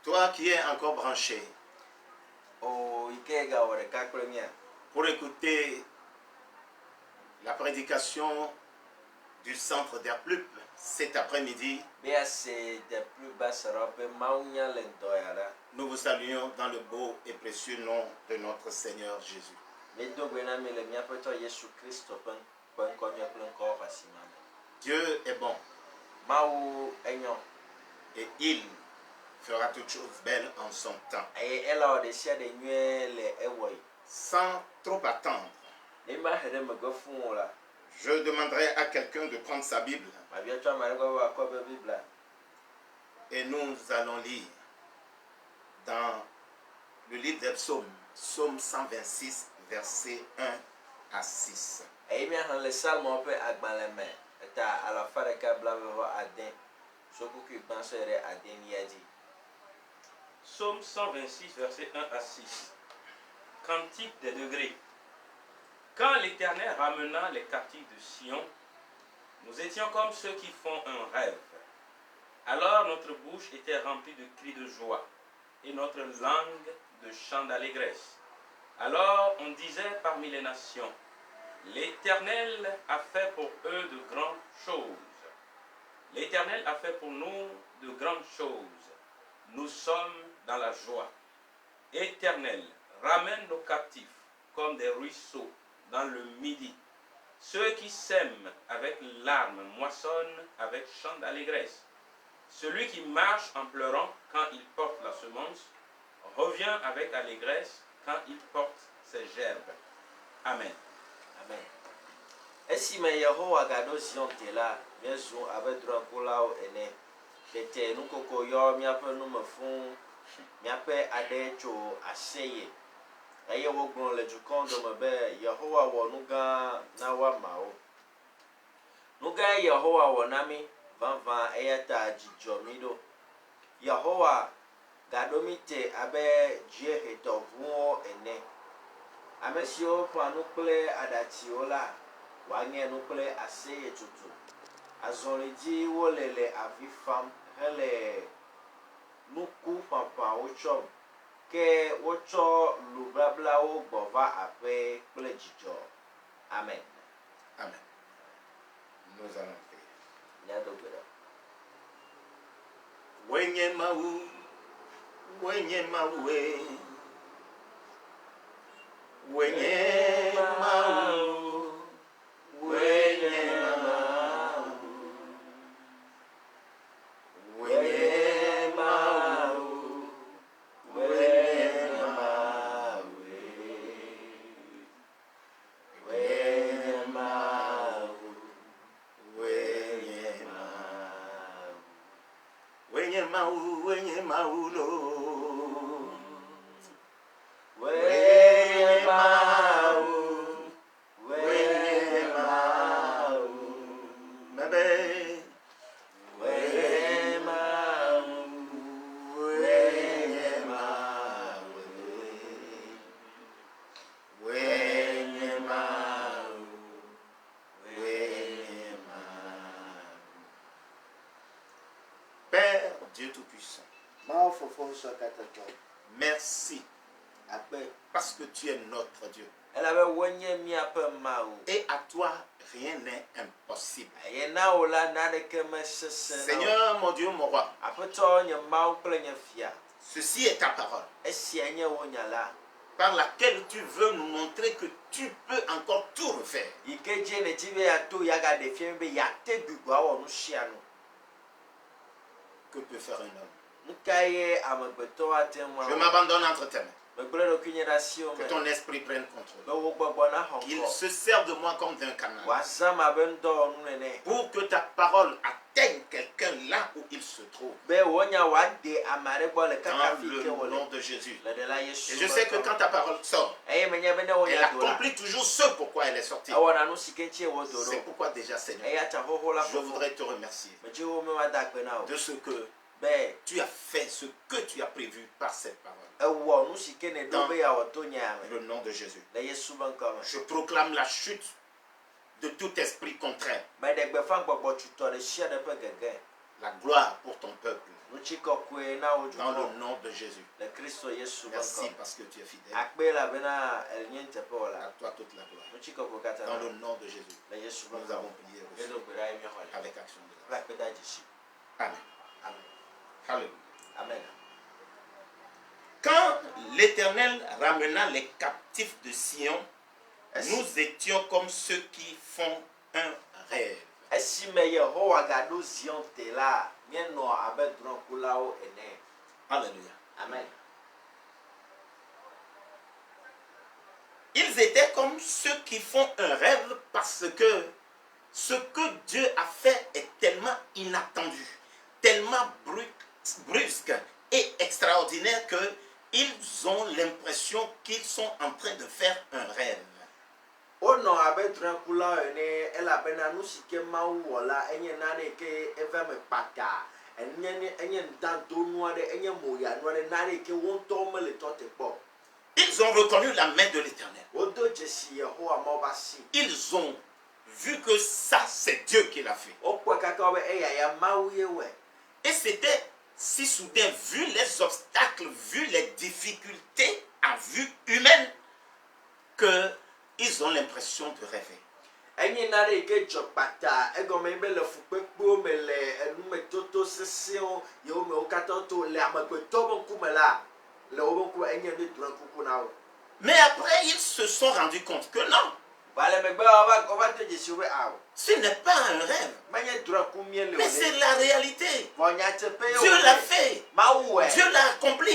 Toi qui es encore branché pour écouter la prédication du centre d'Erplup cet après-midi, nous vous saluons dans le beau et précieux nom de notre Seigneur Jésus. Dieu est bon et il fera toutes choses belles en son temps. Sans trop attendre, je demanderai à quelqu'un de prendre sa Bible et nous allons lire dans le livre des psaumes, psaume 126, versets 1 à 6. Psaume 126, versets 1 à 6. Cantique des degrés. Quand l'Éternel ramena les captifs de Sion, nous étions comme ceux qui font un rêve. Alors notre bouche était remplie de cris de joie et notre langue de chants d'allégresse. Alors on disait parmi les nations, l'Éternel a fait pour eux de grandes choses. L'Éternel a fait pour nous de grandes choses. Nous sommes dans la joie. Éternel, ramène nos captifs comme des ruisseaux dans le midi. Ceux qui sèment avec larmes moissonnent avec chant d'allégresse. Celui qui marche en pleurant quand il porte la semence revient avec allégresse quand il porte ses gerbes. Amen. Amen. Esi me Yehowa gado Zion tela miezu abedrokulawo ene tete nukoko yo miaƒe numefun miaƒe ade tso aseye eye wogblɔ le dukɔ dome be Yehowa wɔ nu gã na wo amawo. Nu gã Yehowa wɔ na mi vavã eya ta dzidzɔ mi ɖo. Yehowa gaɖo mi te abe dziehetɔʋuwo ene. Ame siwo ƒã nu kple aɖatsiwo la woanye nu kple aseye tutu. Azɔli dzi wole le avi fam hele nuku ƒaƒãwo tsɔm ke wotsɔ lubablawo gbɔ va aƒe kple dzidzɔ. Amen. Amen. Nous allons prier. Nyadogbeɖa. Wenye Mawu, wenye Mawue, wenye Mawu, wenye Mawu, wenye Mawu, wenye Mawu, wenye Mawu, wenye Mawu, wenye Mawu, wenye Mawu lo. Wenye Mawu, wenye Mawu, bebe. Wenye Mawu, wenye Mawu, wenye Mawu, wenye Mawu. Père Dieu Tout-Puissant, merci parce que tu es notre Dieu. Et à toi, rien n'est impossible. Seigneur, mon Dieu, mon roi, ceci est ta parole par laquelle tu veux nous montrer que tu peux encore tout refaire. Que peut faire un homme? Je m'abandonne entre tes mains. Que ton esprit prenne contrôle. Qu'il se serve de moi comme d'un canal. Pour que ta parole atteigne quelqu'un là où il se trouve. Dans le nom de Jésus. Et je sais que quand ta parole sort, elle accomplit toujours ce pourquoi elle est sortie. C'est pourquoi déjà, Seigneur, je voudrais te remercier de ce que tu as fait, ce que tu as prévu par cette parole. Dans le nom de Jésus. Je proclame la chute de tout esprit contraire. La gloire pour ton peuple. Dans le nom de Jésus. Merci parce que tu es fidèle. À toi toute la gloire. Dans le nom de Jésus. Nous avons prié avec action de grâce. Amen. Alléluia. Amen. Quand l'Éternel ramena les captifs de Sion, nous étions comme ceux qui font un rêve. Alléluia. Amen. Ils étaient comme ceux qui font un rêve parce que ce que Dieu a fait est tellement inattendu, tellement brusque et extraordinaire qu'ils ont l'impression qu'ils sont en train de faire un rêve. Ils ont reconnu la main de l'Éternel. Ils ont vu que ça, c'est Dieu qui l'a fait. Et c'était si soudain, vu les obstacles, vu les difficultés à vue humaine, qu'ils ont l'impression de rêver. Mais après, ils se sont rendus compte que non. Ce n'est pas un rêve, mais c'est la réalité. Dieu l'a fait, Dieu l'a accompli.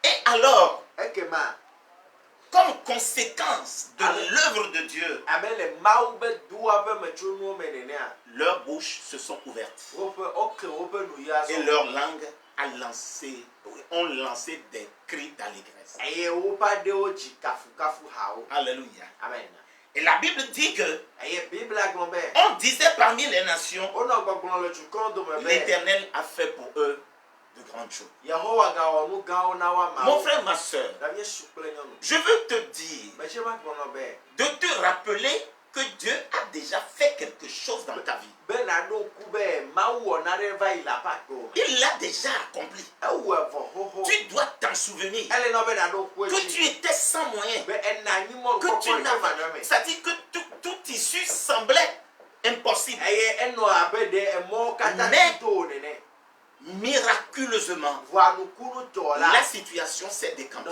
Et alors, comme conséquence de l'œuvre de Dieu, leurs bouches se sont ouvertes et leur langue ont lancé des cris d'allégresse. Alléluia. Amen. Et la Bible dit que on disait parmi les nations, l'Éternel a fait pour eux de grandes choses. Mon frère, ma soeur, je veux te dire de te rappeler que Dieu a déjà fait quelque chose dans ta vie. Il l'a déjà accompli. Tu dois t'en souvenir que tu étais sans moyen, que tu n'avais, c'est-à-dire que toute issue semblait impossible. Mais miraculeusement, la situation s'est décantée.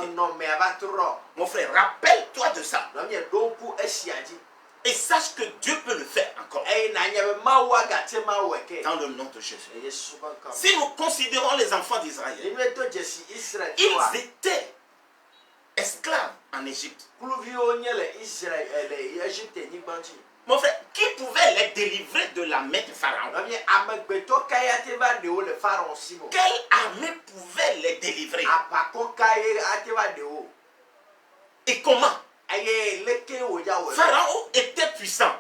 Mon frère, rappelle-toi de ça. Et sache que Dieu peut le faire encore. Dans le nom de Jésus. Si nous considérons les enfants d'Israël, ils étaient esclaves en Égypte. Mon frère, qui pouvait les délivrer de la main de Pharaon? Quelle armée pouvait les délivrer? Et comment? Pharaon était puissant.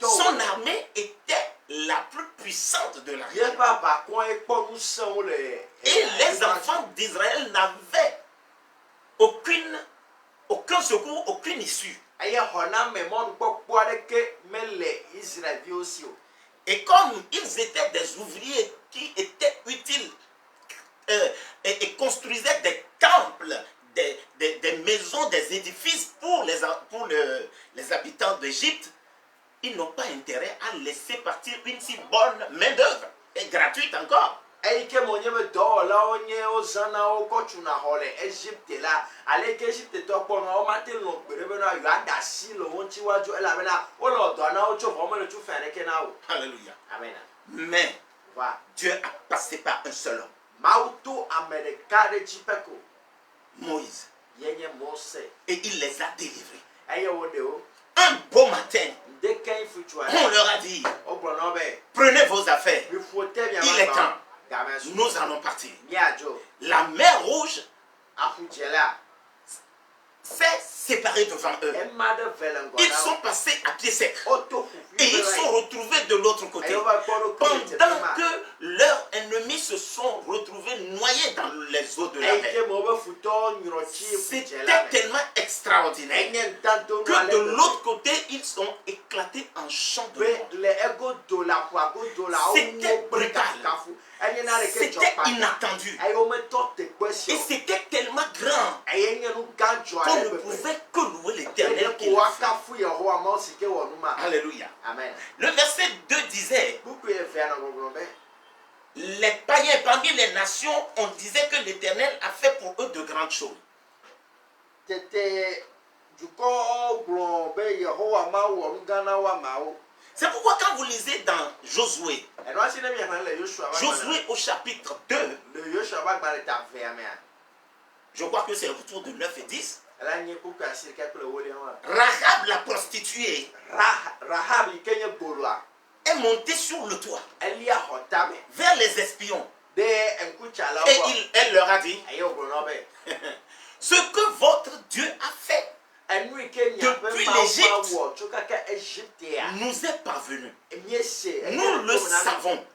Son armée était la plus puissante de l'armée. Et les enfants d'Israël n'avaient aucun secours, aucune issue. Et comme ils étaient des ouvriers qui étaient utiles et construisaient des temples, des maisons, des édifices pour les habitants d'Égypte, ils n'ont pas intérêt à laisser partir une si bonne main-d'œuvre, et gratuite encore. Alléluia. Amen. Mais Dieu a passé par un seul homme, Moïse, et il les a délivrés. Un beau matin, on leur a dit, prenez vos affaires, il est temps, nous allons partir. La mer Rouge s'est séparée devant eux. Ils sont passés à pied sec et ils sont retrouvés de l'autre côté, pendant que leurs ennemis se sont retrouvés noyés dans les eaux de la mer. C'était tellement extraordinaire que de l'autre côté, ils sont éclatés en champs de mort. C'était brutal. C'était inattendu. Et c'était tellement grand qu'on ne pouvait que louer l'Éternel qui l'a fait. Alléluia. Amen. Le verset 2 disait, les païens parmi les nations, on disait que l'Éternel a fait pour eux de grandes choses. C'est pourquoi quand vous lisez dans Josué, Josué au chapitre 2, je crois que c'est autour de 9 et 10, Rahab la prostituée est montée sur le toit vers les espions. Et elle leur a dit, ce que votre Dieu a fait depuis l'Égypte nous est parvenu. Nous le savons.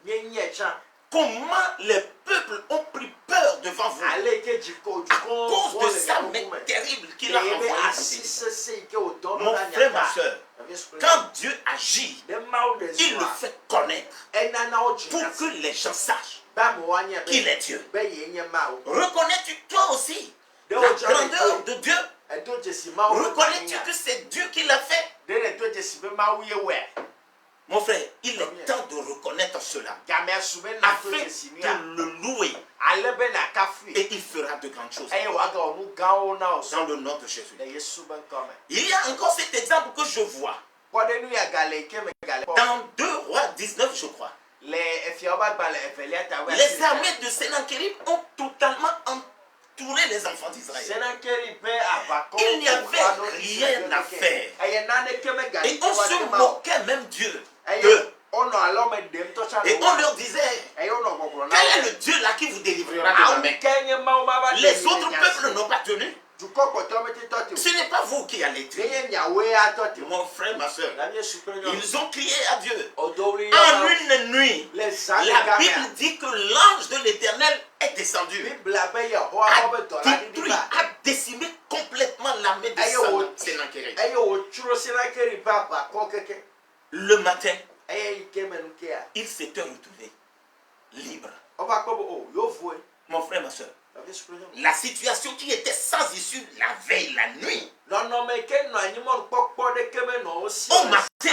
Comment les peuples ont pris peur devant vous à cause de sa main terrible qu'il a envoyée. Mon frère, ma soeur, quand Dieu agit, il le fait connaître pour que les gens sachent qu'il est Dieu. Reconnais-tu toi aussi la grandeur de Dieu? Reconnais-tu que c'est Dieu qui l'a fait? Mon frère, il est temps de reconnaître cela afin de le louer. Et il fera de grandes choses dans le nom de Jésus. Il y a encore cet exemple que je vois dans 2 Rois 19, je crois. Les armées de Sennacherib ont totalement entouré les enfants d'Israël. Il n'y avait rien à faire. Et on se moquait même Dieu d'eux. Et on leur disait, quel est le Dieu là qui vous délivrera de la main? Les autres peuples n'ont pas tenu. Ce n'est pas vous qui allez tuer. Mon frère, ma soeur, ils ont crié à Dieu. En une nuit, la Bible dit que l'ange de l'Éternel est descendu, a détruit, a décimé complètement l'armée de Sennacherib. Le matin, il s'était retrouvé libre. Mon frère, ma soeur, la situation qui était sans issue la veille, la nuit, au matin,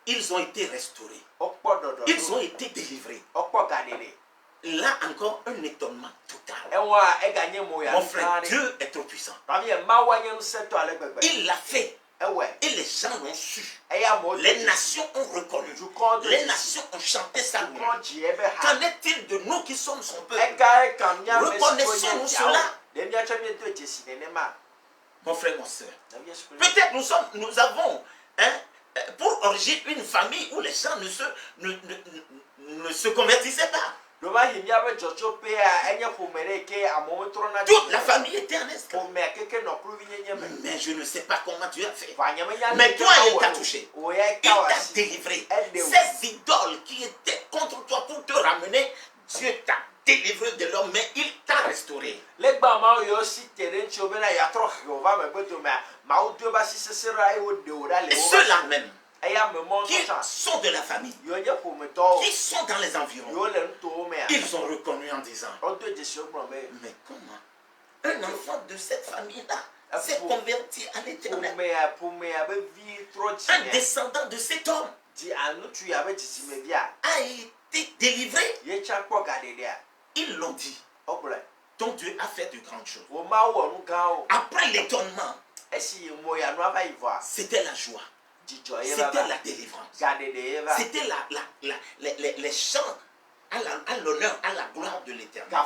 ils ont été restaurés. Ils ont été délivrés. Là encore, un étonnement total. Mon frère, Dieu est trop puissant. Il l'a fait. Et les gens l'ont su. Les nations ont reconnu. Les nations ont chanté sa gloire. Qu'en est-il de nous qui sommes son peuple? Reconnaissons-nous cela? Mon frère, mon soeur, peut-être nous avons pour origine une famille où les gens ne se convertissaient pas. Toute la famille était en esclave. Mais je ne sais pas comment Dieu a fait. Mais toi, il t'a touché. Il t'a délivré. Ces idoles qui étaient contre toi pour te ramener, Dieu t'a délivré de l'homme, mais il t'a restauré. Et ceux-là même qui sont de la famille, qui sont dans les environs, ils ont reconnu en disant, mais comment un enfant de cette famille-là s'est converti à l'Éternel? Un descendant de cet homme a été délivré. Ils l'ont dit. Ton Dieu a fait de grandes choses. Après l'étonnement, c'était la joie. C'était la délivrance. C'était les chants à l'honneur, à la gloire de l'Éternel.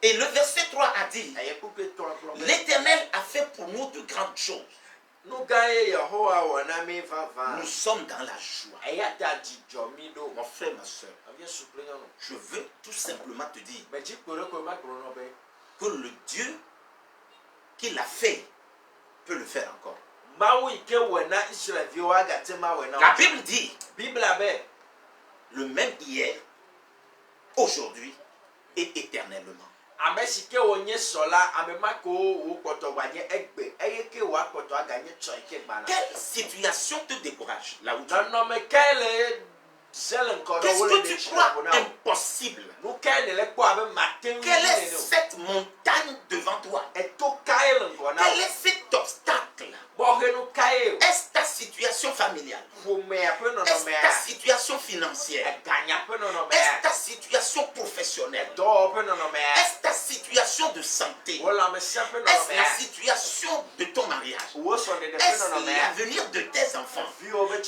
Et le verset 3 a dit, l'Éternel a fait pour nous de grandes choses. Nous sommes dans la joie. Mon frère, ma soeur, je veux tout simplement te dire que le Dieu qui l'a fait peut le faire encore. La Bible dit, le même hier, aujourd'hui et éternellement. Quelle situation te décourage là où tu es? Qu'est-ce que tu crois impossible? Quelle est cette montagne devant toi? Quel est cet obstacle? Est-ce ta situation familiale? Est-ce ta situation financière? Est-ce ta situation professionnelle? Est-ce ta situation de santé? Est-ce la situation de ton mariage? Est-ce l'avenir de tes enfants? Je ne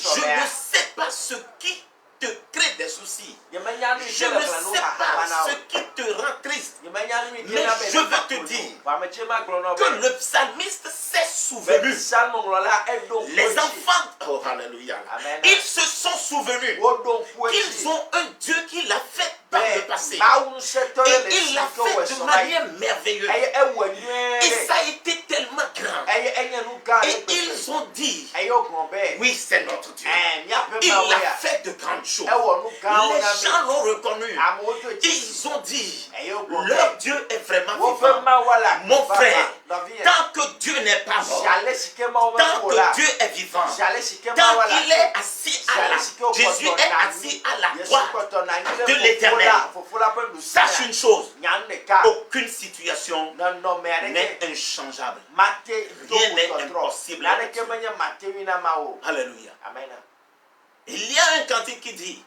sais pas ce qui te crée des soucis. Je ne sais pas ce qui te rend triste. Mais je veux te dire que le psalmiste s'est souvenu. Les enfants, oh alléluia, ils se sont souvenus qu'ils ont un Dieu qui l'a fait par le passé. Et il l'a fait de manière merveilleuse. Et ça a été tellement grand. Et ils ont dit, oui, c'est notre Dieu. Il a fait de grandes choses. Les gens l'ont reconnu. Ils ont dit, leur Dieu est vraiment vivant. Mon frère, tant que Dieu n'est pas mort, tant que Dieu est vivant, tant qu'il est assis à la, Jésus est assis à la droite de l'Éternel. Sache une chose, aucune situation n'est inchangeable. Rien n'est impossible. Alléluia. Il y a un cantique qui dit,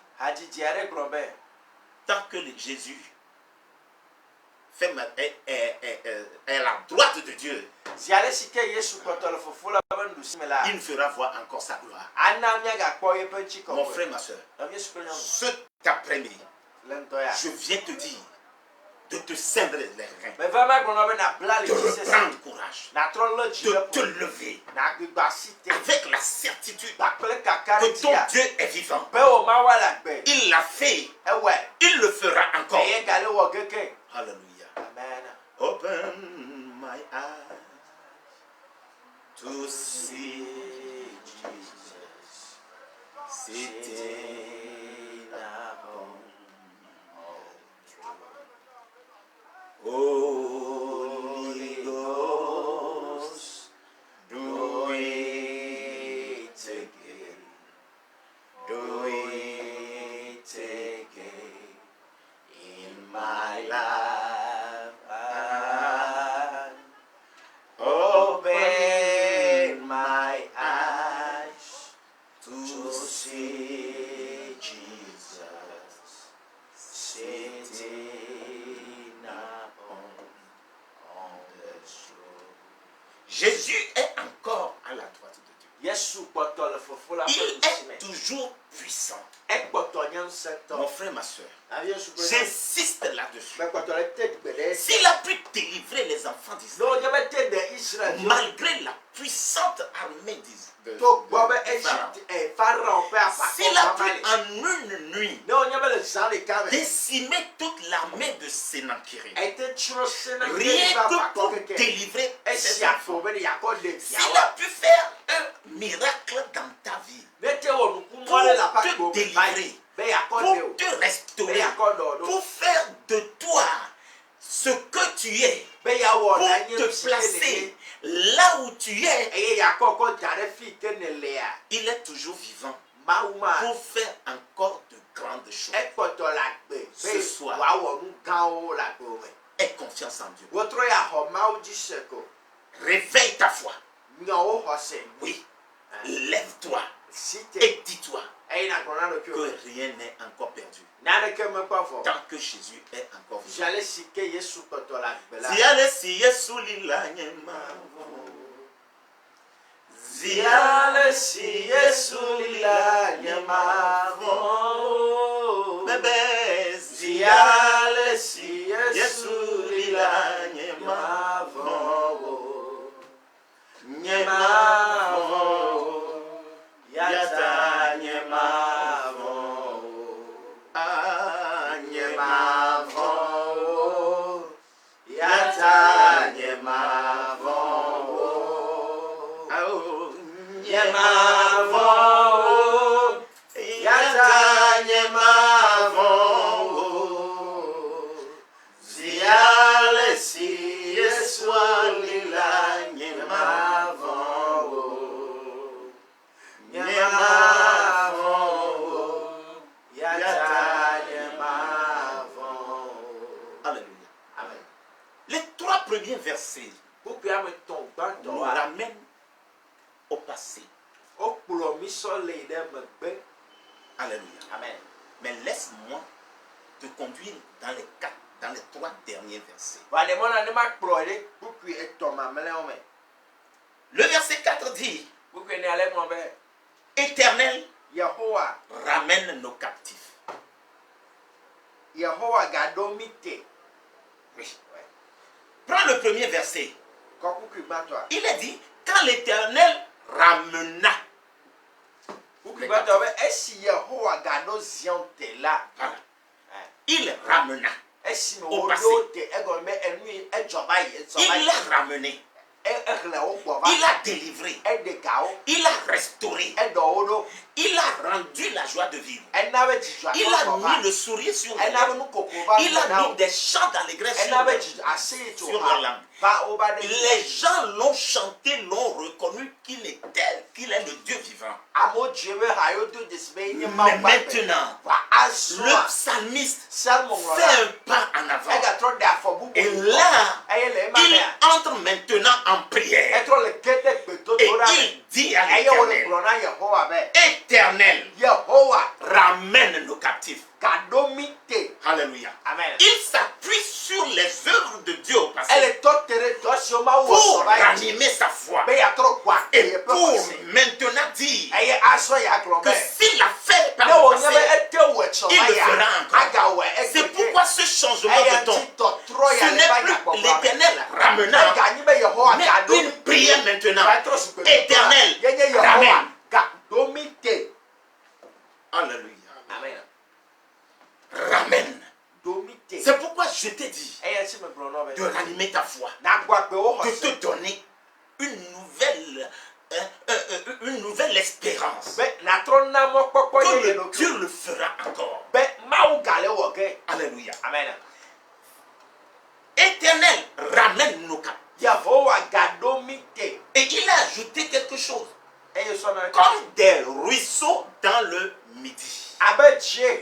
tant que Jésus est à la droite de Dieu, il me fera voir encore sa gloire. Mon frère, ma soeur, cet après-midi, je viens te dire de te scindre les reins, de reprendre courage, de te lever avec la certitude que ton Dieu est vivant. Il l'a fait, il le fera encore. Alléluia. Open my eyes to see Jesus sitting upon Holy Ghost, do it again, do it again in my life. Open my eyes to see Jesus sitting on the throne. Jésus est encore à la droite de Dieu. Il est toujours puissant. Mon frère, ma soeur, j'insiste là-dessus. S'il a pu délivrer les enfants d'Israël, malgré la puissante armée Pharaon, s'il a pu en une nuit décimer toute l'armée de Sennacherib, rien que pour délivrer ses enfants, s'il a pu faire un miracle dans ta vie, pour te délivrer, pour te restaurer, pour faire de toi ce que tu es, pour te placer là où tu es, il est toujours vivant pour faire encore de grandes choses. Ce soir, aie confiance en Dieu. Réveille ta foi. Oui, lève-toi et dis-toi que rien n'est encore perdu. Tant que Jésus est encore vivant. Nyemavon verset nous ramène au passé. Alléluia. Amen. Mais laisse-moi te conduire dans les 3 derniers versets. Le verset 4 dit, Éternel, ramène nos captifs. Oui. Prends le premier verset. Il est dit, quand l'Éternel ramena. Il ramena. Au passé. Il l'a ramené. Il a délivré. Il a restauré. Il a rendu la joie de vivre. Il a mis le sourire sur les lèvres. Il a mis des chants d'allégresse sur leur langue. Les gens l'ont chanté, l'ont reconnu qu'il est le Dieu vivant. Mais maintenant, le psalmiste fait un pas en avant. Et là, il entre maintenant en prière. Et il dit à l'Éternel, Éternel, ramène nos captifs. Alléluia. Amen. Il s'appuie sur les œuvres de Dieu au passé pour ranimer sa foi et pour maintenant dire que s'il l'a fait par le passé, il le fera encore. C'est pourquoi ce changement de ton, ce n'est plus l'Éternel ramenant, mais une prière maintenant. Éternel, ramène. Alléluia. Amen. Ramène. C'est pourquoi je t'ai dit de ranimer ta foi, de te donner une nouvelle espérance. Que Dieu le fera encore. Alléluia. Amen. Éternel, ramène nos captifs. Et il a ajouté quelque chose. Comme des ruisseaux dans le midi. Alléluia.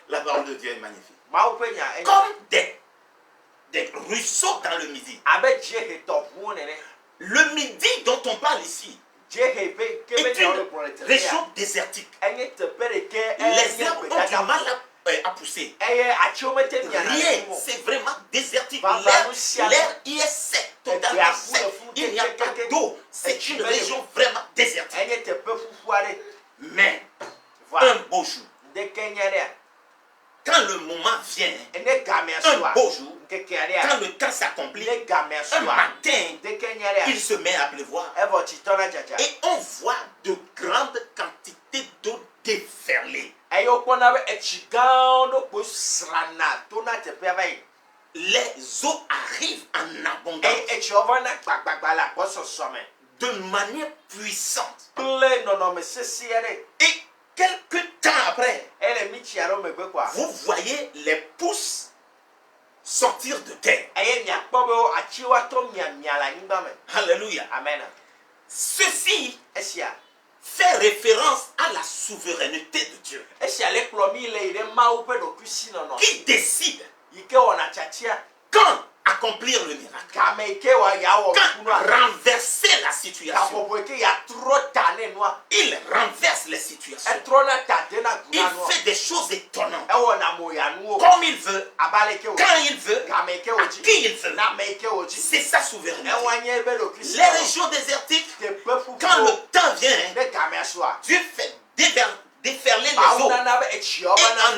La parole de Dieu est magnifique. Comme des ruisseaux dans le midi. Le midi dont on parle ici est une région désertique. Les arbres ont du mal à pousser. Rien, c'est vraiment désertique. L'air y est sec, totalement sec. Il n'y a pas d'eau. C'est une région vraiment désertique. Mais un beau jour, quand le moment vient, un beau jour, quand le temps s'accomplit, un matin, il se met à pleuvoir. Et on voit de grandes quantités d'eau déferler. Les eaux arrivent en abondance. De manière puissante. Et quelque temps après, vous voyez les pousses sortir de terre. Alléluia. Amen. Ceci fait référence à la souveraineté de Dieu qui décide quand accomplir le miracle, quand renverser la situation. Il renverse les situations. Il fait des choses étonnantes comme il veut, quand il veut, à qui il veut. C'est sa souveraineté. Les régions désertiques, quand le temps vient, Dieu fait déferler les eaux et en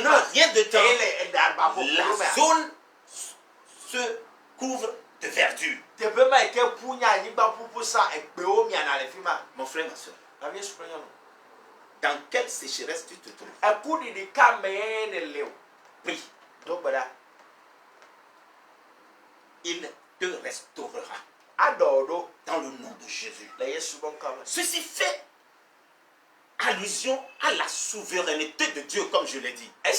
un rien de temps la zone se couvre de verdure. Mon frère, ma soeur, dans quelle sécheresse tu te trouves? Oui. Il te restaurera dans le nom de Jésus. Ceci fait allusion à la souveraineté de Dieu, comme je l'ai dit. Et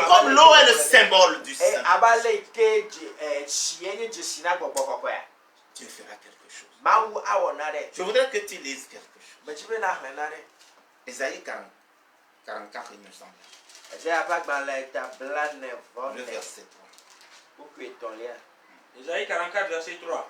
comme l'eau est le symbole du Saint, Dieu fera quelque chose. Je voudrais que tu lises quelque chose. Ésaïe 44, il me semble. Le verset 3. Isaïe 44, verset 3.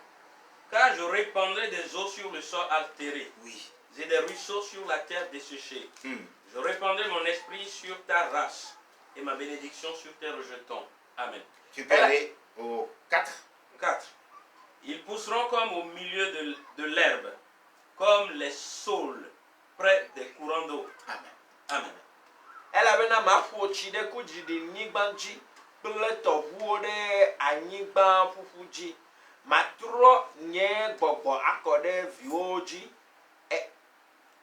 Car je répandrai des eaux sur le sol altéré. Oui. Et des ruisseaux sur la terre desséchée. Je répandrai mon esprit sur ta race et ma bénédiction sur tes rejetons. Amen. Tu peux aller au 4. 4. Ils pousseront comme au milieu de l'herbe, comme les saules près des courants d'eau. Amen. Amen. Elle avait un mafochi de kuji de nibanji, pleto wuode anigban fufuji, matro nye bobo akode vioji,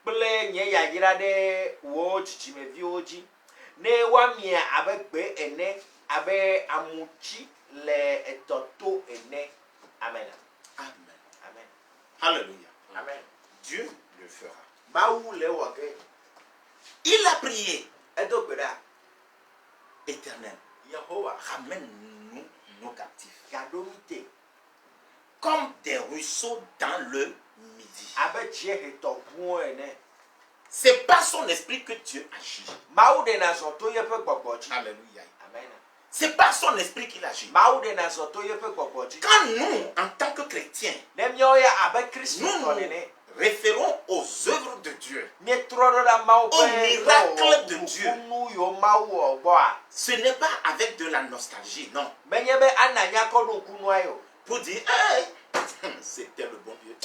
ple nye yagira de woji jime vioji, ne wamia abe gbe ene, abe amuchi le etoto ene. Amen. Amen. Amen. Alléluia. Amen. Dieu le fera. Baou le wage. Il a prié. Éternel, ramène-nous nos captifs. Yadomite. Comme des ruisseaux dans le midi. C'est par son esprit que Dieu agit. Alléluia. Amen. C'est par son esprit qu'il agit. Quand nous, en tant que chrétiens, nous nous référons aux œuvres de Dieu, aux miracles de Dieu, ce n'est pas avec de la nostalgie, non. Pour dire, hey, c'était le bon Dieu.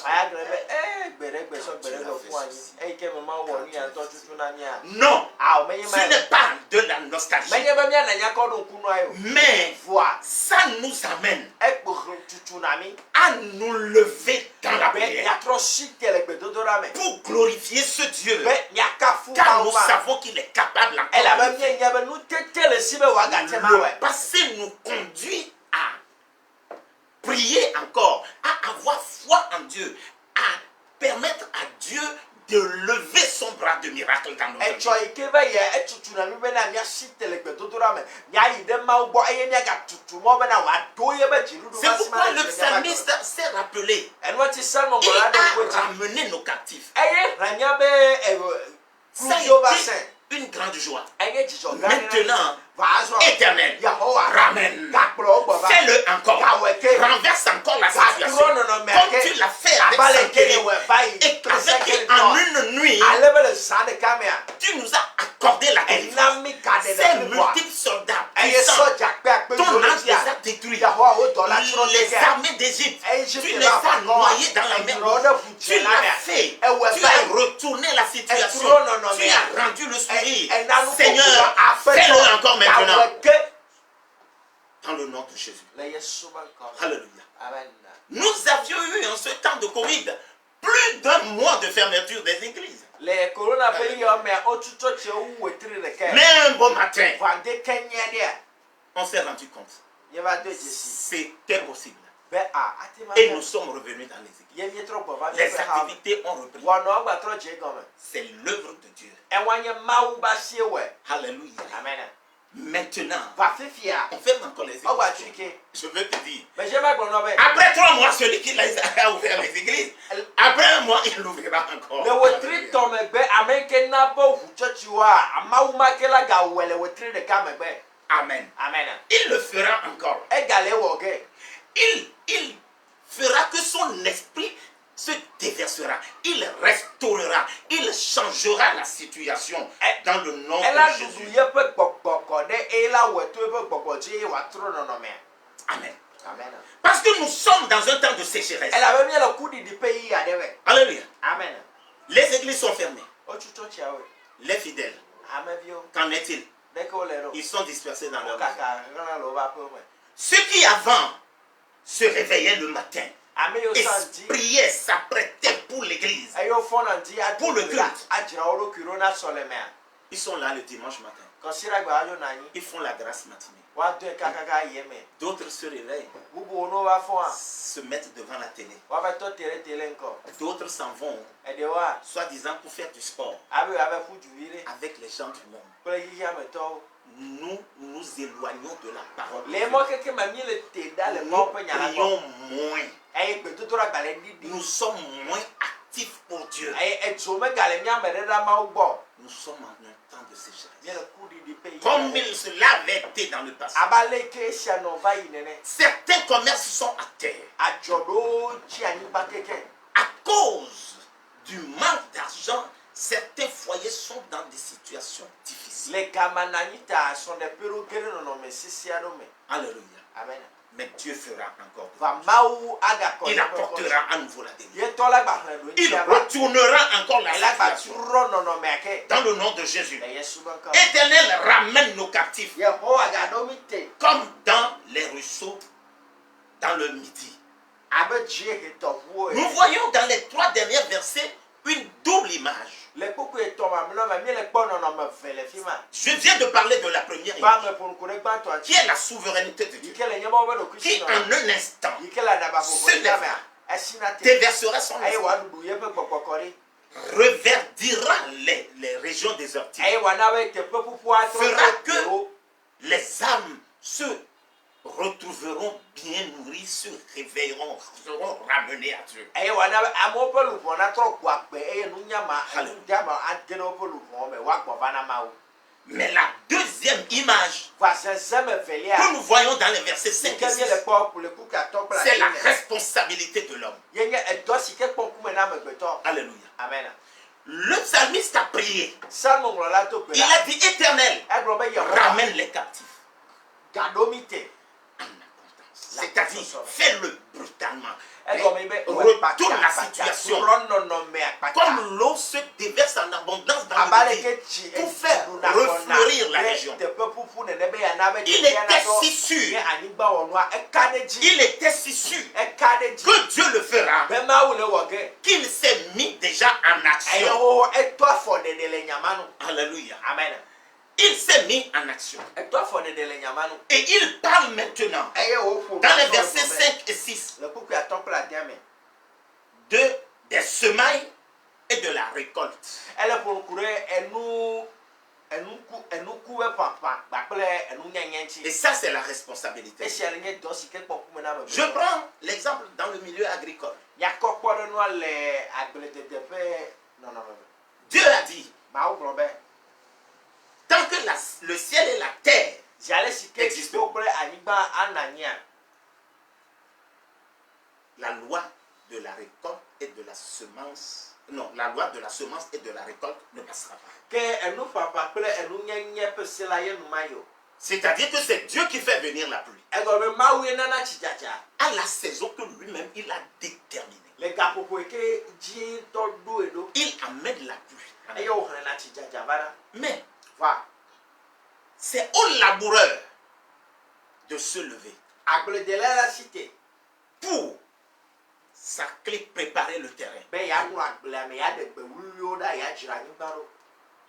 Non, ce n'est pas de la nostalgie. Mais ça nous amène à nous lever dans la prière pour glorifier ce Dieu, car nous savons qu'il est capable encore. Le passé nous conduit à prier encore, à avoir foi en Dieu, à permettre à Dieu de lever son bras de miracle dans notre vie. C'est pourquoi le psalmiste s'est rappelé. Il a ramené nos captifs. Ça a été une grande joie. Maintenant, Éternel, ramène. Fais-le encore. Renverse encore la situation. Comme tu l'as fait avec Sankéry. Et qu'avec en une nuit, tu nous as accordé la délivrance. Ces multiples soldats puissants, ton ange les a détruits. Les armées d'Égypte, tu les as noyés dans la mer. Tu l'as fait. Tu as retourné la situation. Tu as rendu le sourire. Seigneur, fais-le encore maintenant. Dans le nom de Jésus. Alléluia. Nous avions eu en ce temps de Covid plus d'un mois de fermeture des églises. Mais un bon matin, on s'est rendu compte. C'était possible. Et nous sommes revenus dans les églises. Les activités ont repris. C'est l'œuvre de Dieu. Alléluia. Amen. Maintenant, on ferme encore les églises. Je veux te dire. Après 3 mois, celui qui a ouvert les églises, après 1 mois, il l'ouvrira encore. Amen. Amen. Il le fera encore. Il fera que son esprit se déversera. Il restaurera. Il changera la situation dans le nom de Jésus. Amen. Amen. Parce que nous sommes dans un temps de sécheresse. Alléluia. Amen. Les églises sont fermées. Les fidèles, qu'en est-il? Ils sont dispersés dans leur maison. Ceux qui avant se réveillaient le matin et priaient, s'apprêtaient pour l'église, pour le culte, ils sont là le dimanche matin. Ils font la grâce matinée. D'autres se réveillent, se mettent devant la télé. D'autres s'en vont, soi-disant pour faire du sport avec les gens du monde. Nous nous éloignons de la parole. Nous prions moins. Nous sommes moins actifs pour Dieu. Nous sommes en un temps de sécheresse. Comme cela avait été dans le passé. Certains commerces sont à terre. À cause du manque d'argent, certains foyers sont dans des situations difficiles. Alléluia. Amen. Mais Dieu fera encore. Il apportera à nouveau la délivrance. Il retournera encore la situation. Dans le nom de Jésus. Éternel, ramène nos captifs. Comme dans les ruisseaux dans le midi. Nous voyons dans les 3 derniers versets une double image. Je viens de parler de la première image, qui est la souveraineté de Dieu, qui en un instant se lèvera, déversera son esprit, reverdira les régions désertiques, fera que les âmes se retrouveront bien nourris, se réveilleront, seront ramenés à Dieu. Mais la deuxième image que nous voyons dans les versets 5 et 6, c'est la responsabilité de l'homme. Alléluia. Amen. Le psalmiste a prié. Il a dit: Éternel, ramène les captifs. C'est-à-dire, fais-le brutalement. Retourne la situation. Comme l'eau se déverse en abondance dans le pays pour faire refleurir la région. Il était si sûr. Il était si sûr que Dieu le fera, qu'il s'est mis déjà en action. Alléluia. Amen. Il s'est mis en action. Et il parle maintenant, dans les versets 5 et 6, des semailles et de la récolte. Et ça, c'est la responsabilité. Je prends l'exemple dans le milieu agricole. Dieu a dit: tant que le ciel et la terre existent, la loi de la récolte et de la semence, la loi de la semence et de la récolte ne passera pas. C'est-à-dire que c'est Dieu qui fait venir la pluie à la saison que lui-même il a déterminée. Il amène la pluie. Mais c'est au laboureur de se lever pour préparer le terrain.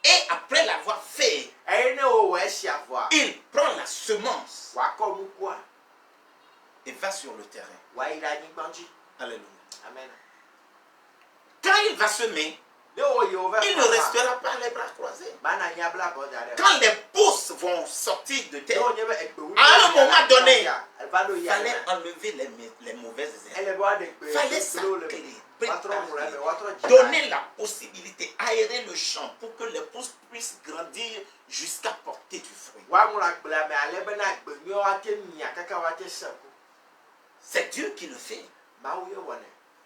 Et après l'avoir fait, il prend la semence et va sur le terrain. Alléluia. Amen. Quand il va semer, il ne restera pas les bras croisés. Quand les pousses vont sortir de terre, à un moment donné, il fallait enlever les mauvaises herbes. Il fallait s'accler, donner la possibilité, aérer le champ pour que les pousses puissent grandir jusqu'à porter du fruit. C'est Dieu qui le fait.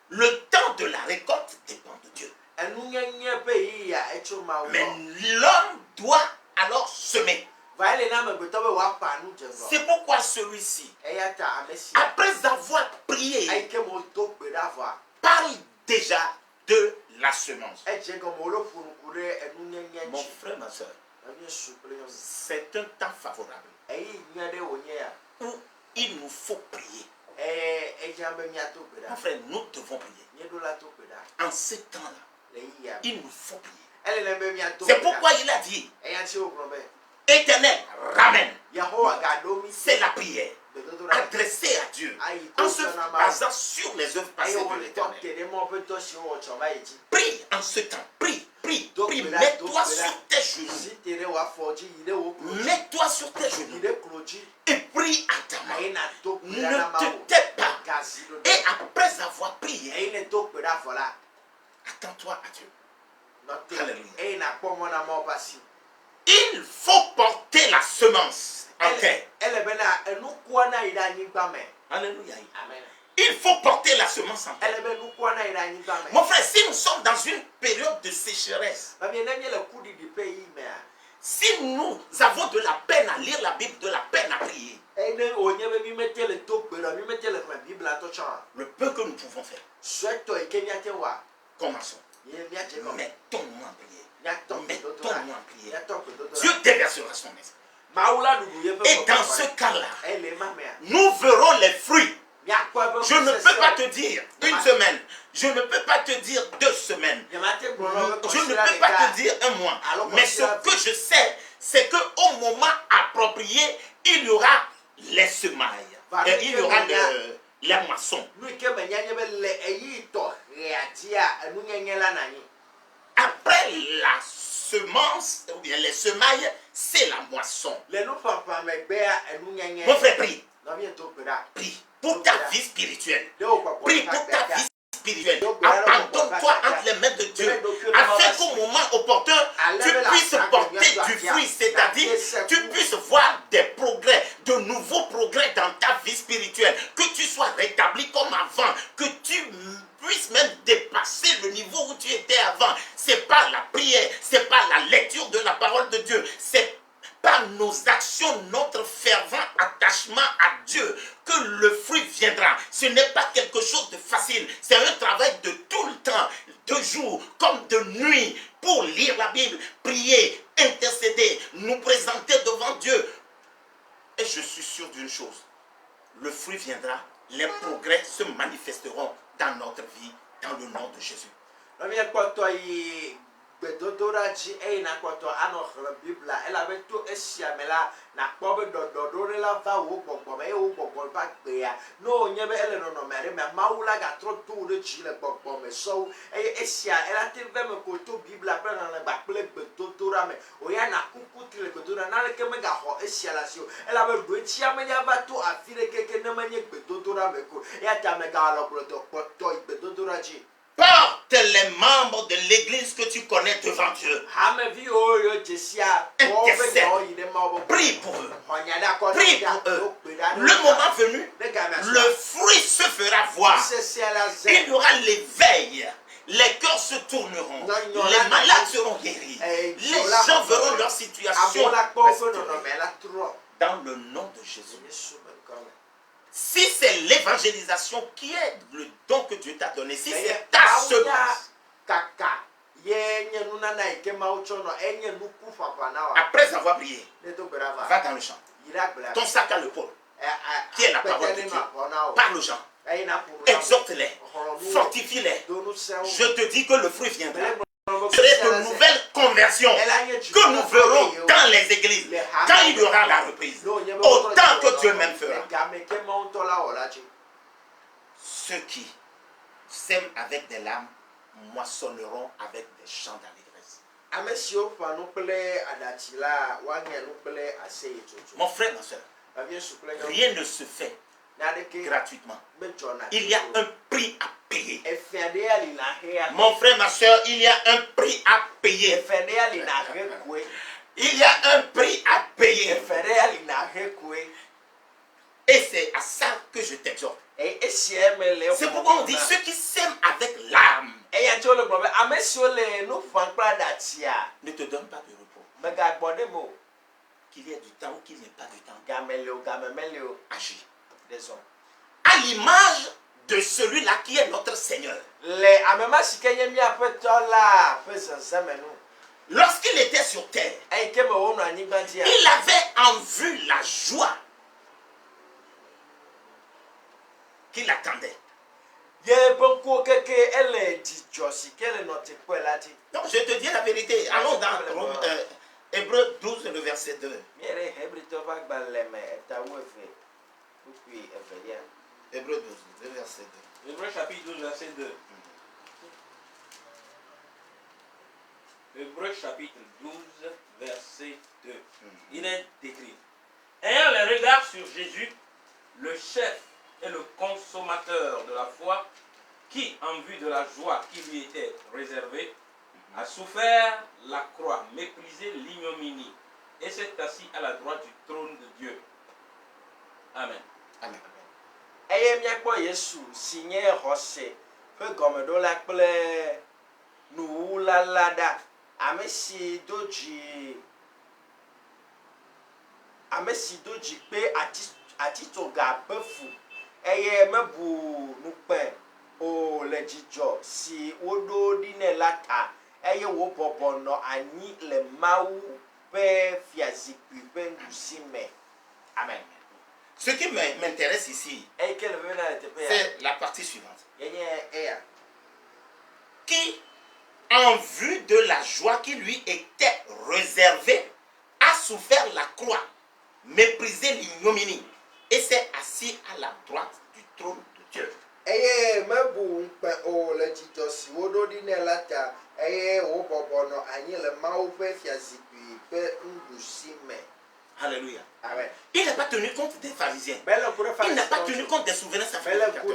Le temps de la récolte dépend de Dieu. Mais l'homme doit alors semer. C'est pourquoi celui-ci, après avoir prié, parle déjà de la semence. Mon frère, ma soeur, c'est un temps favorable où il nous faut prier. Mon frère, nous devons prier. En ce temps-là, il nous faut prier. C'est pourquoi il a dit: Éternel, ramène. C'est la prière adressée à Dieu en se basant sur les œuvres passées de l'Éternel. Prie en ce temps. Prie. Mets-toi sur tes genoux. Mets-toi sur tes genoux. Et prie ardemment. Ne te tais pas. Et après avoir prié, Attends-toi à Dieu. Alléluia. Alléluia. Il faut porter la semence en terre. Alléluia. Amen. Il faut porter la semence en terre. Mon frère, si nous sommes dans une période de sécheresse, si nous avons de la peine à lire la Bible, de la peine à prier, le peu que nous pouvons faire, commençons. Mettons-nous en prière. Mettons-nous en prière. Dieu déversera son esprit. Et dans ce cas-là, nous verrons les fruits. Je ne peux pas te dire une semaine. Je ne peux pas te dire 2 semaines. Je ne peux pas te dire 1 mois. Mais ce que je sais, c'est qu'au moment approprié, il y aura les semailles. Et il y aura les moissons. Après la semence, ou bien les semailles, c'est la moisson. Mon frère, prie. Prie pour ta vie spirituelle. Prie pour ta vie spirituelle. Abandonne-toi entre les mains de Dieu, afin qu'au moment opportun, tu puisses porter du fruit, c'est-à-dire tu puisses voir des progrès, de nouveaux progrès dans ta vie spirituelle, que tu sois rétabli comme avant, que tu puisses même dépasser le niveau où tu étais avant. C'est pas la prière, c'est pas la lecture de la parole de Dieu, c'est par nos actions, notre fervent attachement à Dieu, que le fruit viendra. Ce n'est pas quelque chose de facile. C'est un travail de tout le temps, de jour comme de nuit, pour lire la Bible, prier, intercéder, nous présenter devant Dieu. Et je suis sûr d'une chose, le fruit viendra, les progrès se manifesteront dans notre vie, dans le nom de Jésus. Bedodoraji na kwato ano Bibla ela beto esiamela na kpobe dododo la va wo gbogbo me wo gbogbo ba gbe ya no nyebe ele no mere me mawula ga tro to de chi le gbogbo me so esia ela te ve me ko to Bibla pre na ba ple bedodora me o ya na kuku tile bedodora na le ke me ga ho esia la si o ela be do chi ame ya ba to afire keke na manye bedodora me ko ya ta me ga lo pro to bedodoraji. Porte les membres de l'église que tu connais devant Dieu. Intercède. Prie pour eux. Prie pour eux. Le moment venu, le fruit se fera voir. Il y aura l'éveil. Les cœurs se tourneront. Les malades seront guéris. Les gens verront leur situation. Dans le nom de Jésus. Si c'est l'évangélisation qui est le don que Dieu t'a donné, si c'est ta semence, après avoir prié, va dans le champ. Ton sac à l'épaule, qui est la parole de Dieu, parle aux gens, exhorte-les, fortifie-les. Je te dis que le fruit viendra. C'est de nouvelles conversions que nous verrons dans les églises quand il y aura la reprise, autant que Dieu même fera. Ceux qui sèment avec des larmes moissonneront avec des chants d'allégresse. Mon frère, ma soeur, rien ne se fait gratuitement. Il y a un prix à payer. Mon frère, ma soeur, il y a un prix à payer. Il y a un prix à payer. Et c'est à ça que je t'exhorte. C'est pourquoi on dit ceux qui s'aiment avec l'âme ne te donnent pas de repos. Qu'il y ait du temps ou qu'il n'y ait pas du temps. Agis. À l'image de celui-là qui est notre Seigneur. Lorsqu'il était sur terre, il avait en vue la joie qui l'attendait. Donc je te dis la vérité. Allons dans Hébreux 12, le verset 2. Hébreux 12, le verset 2. Hébreux chapitre 12, verset 2. Hébreux chapitre 12, verset 2. Il est écrit: ayant les regards sur Jésus, le chef et le consommateur de la foi, qui, en vue de la joie qui lui était réservée, a souffert la croix, méprisé l'ignominie, et s'est assis à la droite du trône de Dieu. Amen. Amen. Eye miakpo Yesu si nye xɔse ƒe gɔmeɖola kple nuwula ɖa, ame si do dzi kpe atitsoga ƒe fu eye mebu nukpe o le dzidzɔ si woɖo ɖi nɛ la ta eye wòbɔbɔ nɔ anyi le Mawu ƒe fiazikpui ƒe nuɖusime. Amen. Ce qui m'intéresse ici, c'est la partie suivante. Qui, en vue de la joie qui lui était réservée, a souffert la croix, méprisé l'ignominie, et s'est assis à la droite du trône de Dieu. Alléluia. Amen. Il n'a pas tenu compte des pharisiens. Il n'a pas tenu compte des souverains sacrificateurs.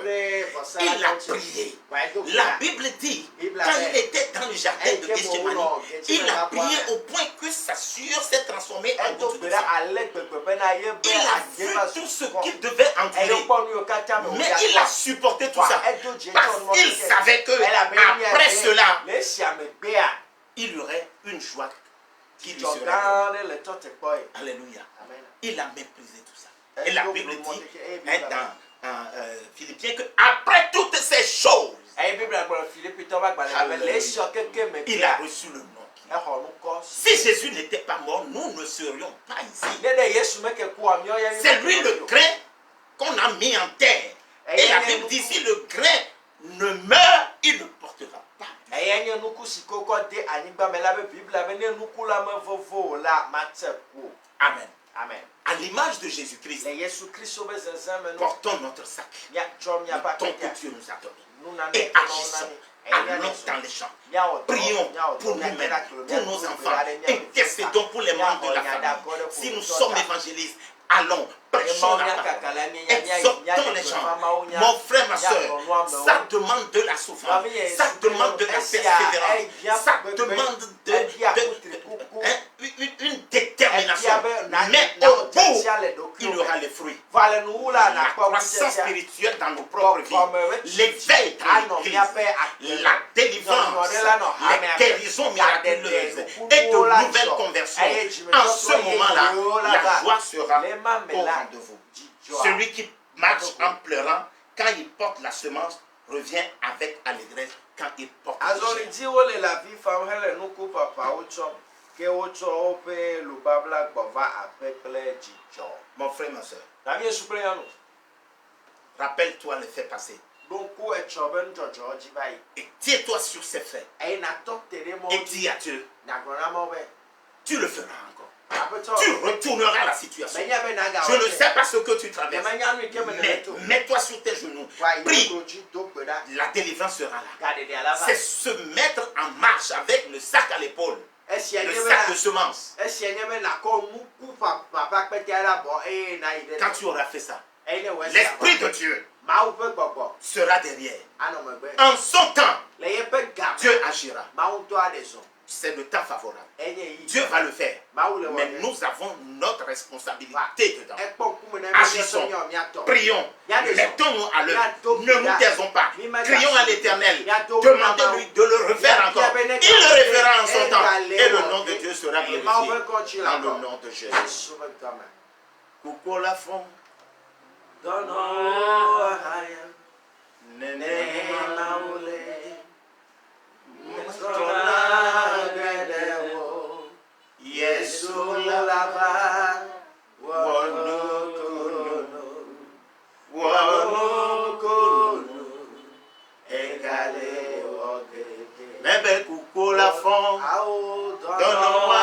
Il a prié. La Bible dit, quand il était dans le jardin de Gethsémani, il a prié au point que sa sueur s'est transformée en goutte de sang. Il a vu tout ce qu'il devait endurer. Mais il a supporté tout ça. Parce qu'il savait que après cela, il y aurait une joie qui lui serait. Alléluia. Il a méprisé tout ça. Et la Bible dit dans Philippiens que après toutes ces choses, il a reçu le nom. Si Jésus n'était pas mort, nous ne serions pas ici. C'est lui le grain qu'on a mis en terre. Et la Bible dit, si le grain ne meurt, il ne portera pas. Amen. Amen. À l'image de Jésus-Christ, portons notre sac, le ton que Dieu nous a donné, et agissons. Allons dans les champs, prions pour nous-mêmes, pour nos enfants, intercédons pour les membres de la famille. Si nous sommes évangélistes, allons, prêchons la parole, exhortons les gens. Mon frère, ma soeur, ça demande de la souffrance, ça demande de la persévérance, ça demande une détermination. Mais au bout, il y aura les fruits. La croissance spirituelle dans nos propres vies, l'éveil dans l'Église, la délivrance, les guérisons miraculeuses et de nouvelles conversions. En ce moment-là, la joie sera au rendez-vous. Celui qui marche en pleurant, quand il porte la semence, revient avec allégresse quand il porte la Mon frère, ma soeur, rappelle-toi les faits passés. Et tiens-toi sur ces faits. Et dis à Dieu, tu le feras encore. Tu retourneras la situation. Je ne sais pas ce que tu traverses, mais mets-toi sur tes genoux. Prie. La délivrance sera là. C'est se mettre en marche avec le sac à l'épaule. Le sac de semences. Quand tu auras fait ça, l'Esprit de Dieu sera derrière. En son temps, Dieu agira. C'est le temps favorable. Dieu va le faire. Mais nous avons notre responsabilité dedans. Agissons, prions, mettons-nous à l'œuvre. Ne nous taisons pas. Crions à l'Éternel. Demandez-lui de le refaire encore. Il le refera en son temps. Et le nom de Dieu sera glorifié. Dans le nom de Jésus. Coucou la fond. Bébé coucou la fond, donne-moi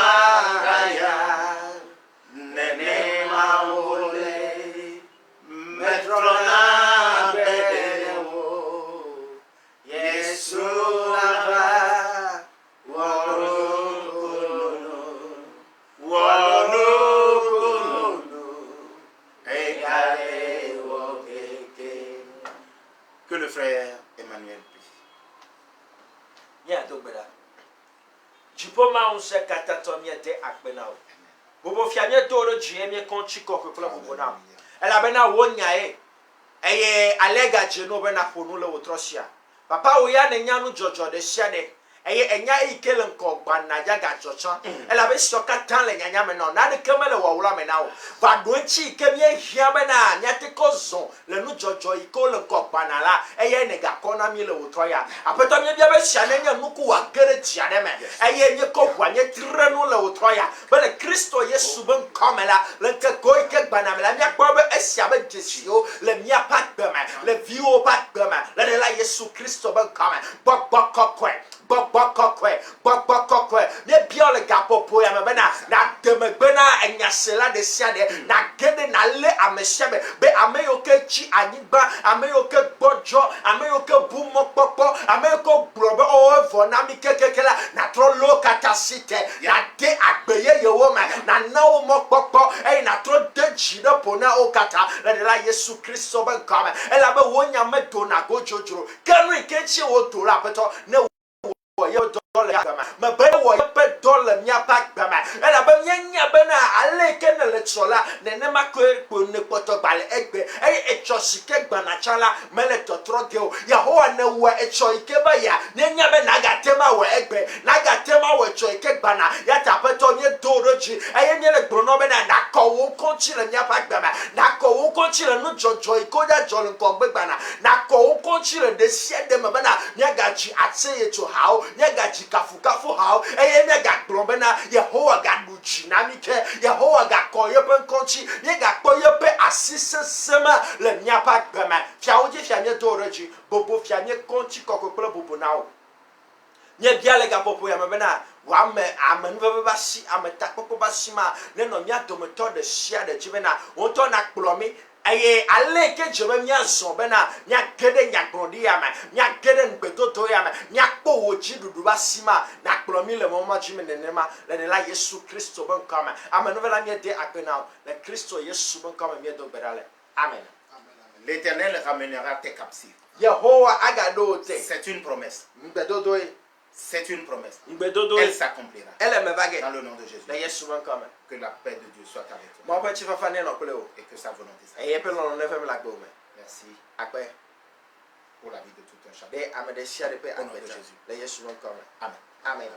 Nene maole, metrona bedewo, Yesu lava, que le frère Emmanuel Jipoma on se katatomiete akbenao. Bobo fiamie doro jiemie konchi kokokla bobona. Ela bena wonyae. Eye alega jeno bena ponule wotrosia. Papa oya ne nyanu jojo de siade. Eye enya ikele nko gbanna jaga chocha. Ela be soka tan le nyanya me no. Na de kemele wawula me na o. Ba donchi kemie hia bena nyate ko zon. Le nu jojo ikole nko gbanna la. Eye ne ga kona mi le wotroya. Apeto mi bia be sia ne nya nuku wa gere tia de me. Eye nye ko gwa nye trenu le wotroya. Be le Kristo Yesu ben komela. Le nke ko ike gbanna me la mi akpo be esia be jesio. Le mi apat be me. Le viwo pat be me. Le de la Yesu Kristo ben komela. Bok kokwe. Bok me bia le gapopo ya me bena na demegbena enyasela de siade na gede na le ameshebe be ameyoke chi anigba ameyoke gbojo ameyoke bumo popo ameyoke blobe o evo na mi kekekela na tro lo katasite na de agbeye yewo ma na nawo mo popo e na tro de jina pona o kata la de la Yesu Kristo ben kama e la be wonya me do na gojojoro kanu kechi wo do la peto ne yo dollar gama ma be wo pe dollar nya pak gama e la be nya be na ale ke ne le chola ne ne ma ko ne poto bale egbe e chosike gba na chala mele totroge o Yahova ne wo e choike ba ya ne nya be na ga tema wo egbe na ga tema wo choike gba na ya ta peto nye doroji e nye le grono be na ko wo konchi le nya pak gama na ko wo konchi le no jojo iko ja jolun ko gbe gba na ko wo konchi le de siede me be na nya ga ji atse to how nya kafu how eye me ga glombe na Yehova ga duchi na mike Yehova ga koye pen konchi ye ga koye pe asise sema le nyapa gbema fia oje fia nye doroji bobo fia nye konchi kokokple bobo nawo nye bia le ga popo ya me na wa me amen ba si ameta popo ba si ma ne no mia dometo de shia de jibena won to na kplomi aye ale ke jebe mia zo be na mia gede nya gbodi ya ma mia gede ngbedodo ya ma mia kpo woji dudu ba sima na kplomi le mo ma jime ne ma le la Yesu Kristo ben kama amen no la mia de akena le Kristo Yesu ben kama mia do berale amen. L'Éternel ramènera tes captifs. Yehova agado te. C'est une promesse. Ngbedodo c'est une promesse. Elle s'accomplira. Dans le nom de Jésus. Que la paix de Dieu soit avec toi. Et que sa volonté soit. Merci. Pour la vie de tout un chacun. Au nom de Jésus. Amen. Amen.